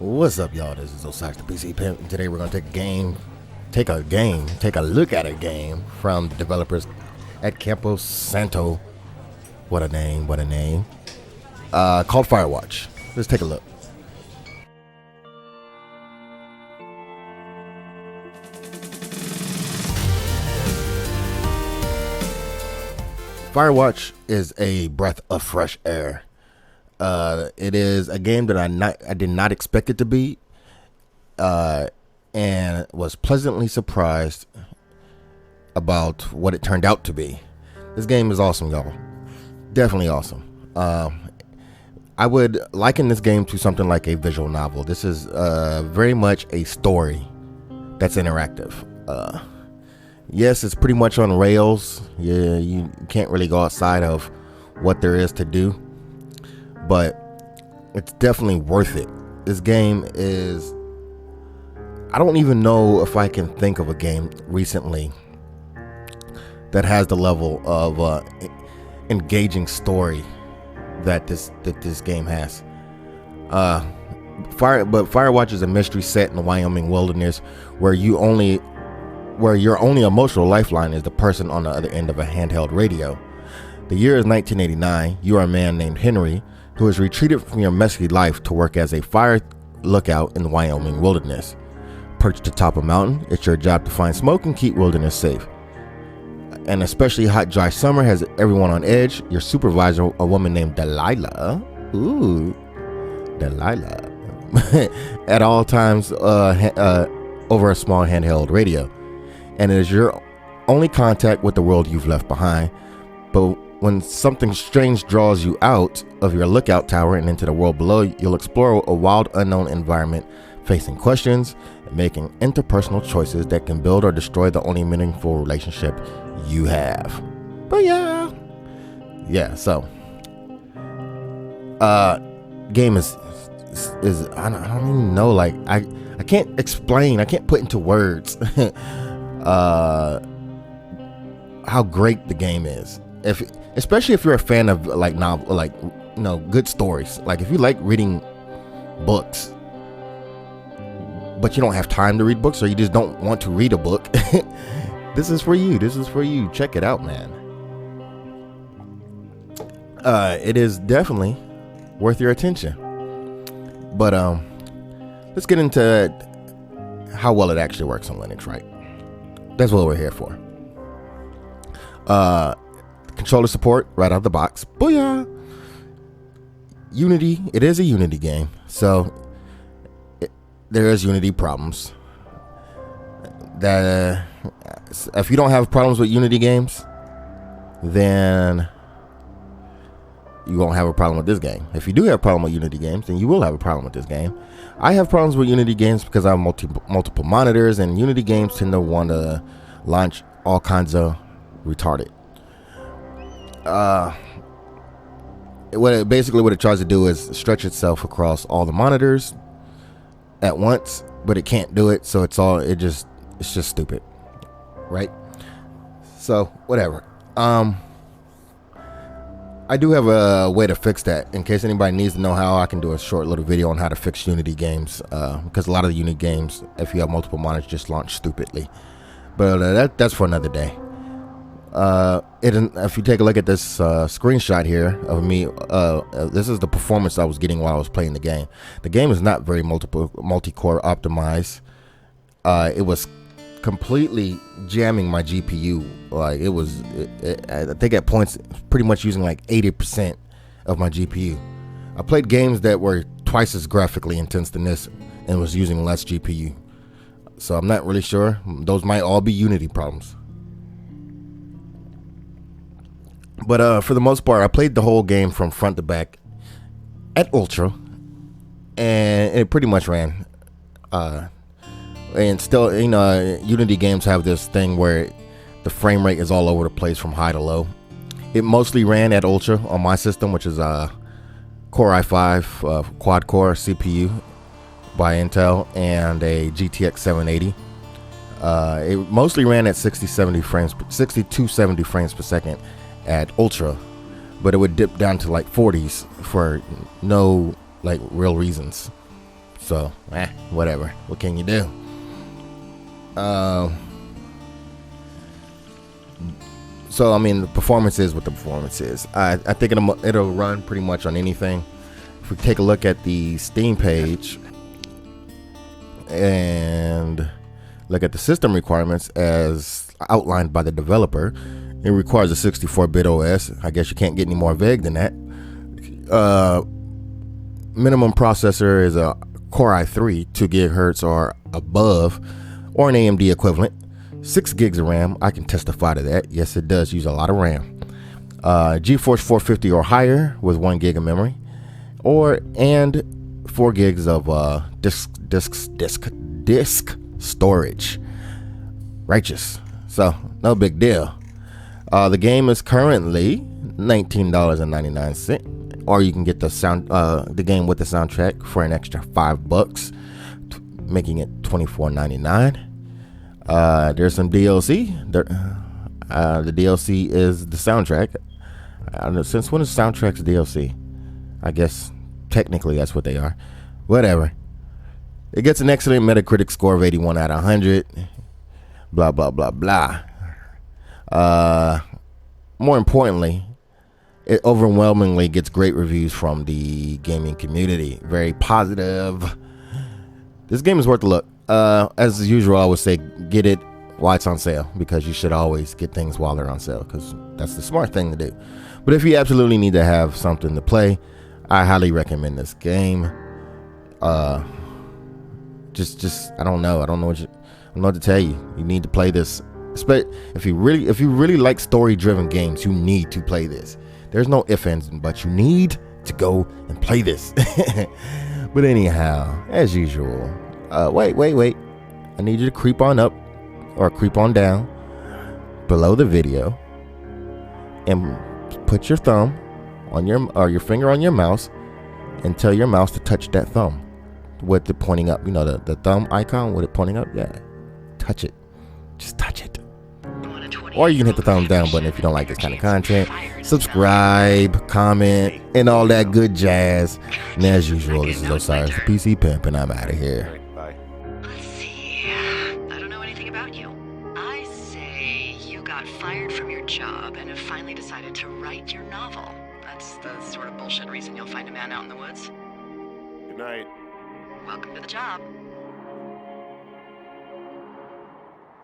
What's up, y'all? This is Osirez the PC Pimp, and today we're gonna take a look at a game from the developers at Campo Santo. What a name! Called Firewatch. Let's take a look. Firewatch is a breath of fresh air. It is a game that I did not expect it to be, and was pleasantly surprised about what it turned out to be. This game is awesome, y'all. Definitely awesome. I would liken this game to something like a visual novel. This is very much a story that's interactive. Yes, it's pretty much on rails. Yeah, you can't really go outside of what there is to do, but it's definitely worth it. This game is, I don't even know if I can think of a game recently that has the level of engaging story that this game has. Firewatch is a mystery set in the Wyoming wilderness where your only emotional lifeline is the person on the other end of a handheld radio. The year is 1989. You are a man named Henry who has retreated from your messy life to work as a fire lookout in the Wyoming wilderness. Perched atop a mountain, it's your job to find smoke and keep wilderness safe. An especially hot, dry summer has everyone on edge. Your supervisor, a woman named Delilah, at all times over a small handheld radio. And it is your only contact with the world you've left behind. But when something strange draws you out of your lookout tower and into the world below, you'll explore a wild, unknown environment, facing questions and making interpersonal choices that can build or destroy the only meaningful relationship you have. But so game is I don't even know, like I can't explain, I can't put into words how great the game is. Especially if you're a fan of like novel, like, you know, good stories. Like if you like reading books, but you don't have time to read books, or you just don't want to read a book, this is for you. Check it out, man. It is definitely worth your attention. But let's get into how well it actually works on Linux, right? That's what we're here for. Controller support right out of the box. Booyah! Unity. It is a Unity game, so there is Unity problems. That if you don't have problems with Unity games, then you won't have a problem with this game. If you do have a problem with Unity games, then you will have a problem with this game. I have problems with Unity games because I have multiple monitors, and Unity games tend to want to launch all kinds of retarded. What it tries to do is stretch itself across all the monitors at once, but it can't do it, so it's just stupid, right? So whatever. I do have a way to fix that. In case anybody needs to know how, I can do a short little video on how to fix Unity games, because a lot of the Unity games, if you have multiple monitors, just launch stupidly. But that's for another day. If you take a look at this screenshot here of me, this is the performance I was getting while I was playing the game. The game is not very multi-core optimized. It was completely jamming my GPU. Like I think at points pretty much using like 80% of my GPU. I played games that were twice as graphically intense than this and was using less GPU. So I'm not really sure. Those might all be Unity problems. But for the most part, I played the whole game from front to back at Ultra, and it pretty much ran. And still, you know, Unity games have this thing where the frame rate is all over the place from high to low. It mostly ran at Ultra on my system, which is Core i5 quad-core CPU by Intel and a GTX 780. It mostly ran at 6270 frames per second at Ultra, but it would dip down to like 40s for no like real reasons. So, whatever. What can you do? So, I mean, the performance is what the performance is. I think it'll run pretty much on anything. If we take a look at the Steam page and look at the system requirements as outlined by the developer, it requires a 64-bit OS. I guess you can't get any more vague than that. Minimum processor is a Core i3, 2 gigahertz or above, or an AMD equivalent. 6 gigs of RAM. I can testify to that. Yes, it does use a lot of RAM. GeForce 450 or higher with 1 gig of memory, and 4 gigs of disk storage. Righteous. So no big deal. The game is currently $19.99, or you can get the game with the soundtrack for an extra $5, making it $24.99. There's some DLC. The DLC is the soundtrack. I don't know, since when is soundtracks DLC? I guess technically that's what they are. Whatever. It gets an excellent Metacritic score of 81 out of 100. Blah, blah, blah, blah. More importantly, it overwhelmingly gets great reviews from the gaming community. Very positive. This game is worth a look. As usual, I would say get it while it's on sale, because you should always get things while they're on sale, because that's the smart thing to do. But if you absolutely need to have something to play, I highly recommend this game. Just I don't know what to tell you. You need to play this. If you really like story-driven games, you need to play this. There's no ifs, ands, and buts. You need to go and play this. But anyhow, as usual, wait. I need you to creep on up or creep on down below the video and put your thumb on your finger on your mouse and tell your mouse to touch that thumb with it pointing up. You know, the thumb icon with it pointing up? Yeah. Touch it. Just touch it. Or you can hit the thumbs down button if you don't like this kind of content. Subscribe, comment, and all that good jazz. And as usual, this is Osirez, the PC Pimp, and I'm out of here. Let's see. I don't know anything about you. I say you got fired from your job and have finally decided to write your novel. That's the sort of bullshit reason you'll find a man out in the woods. Good night. Welcome to the job.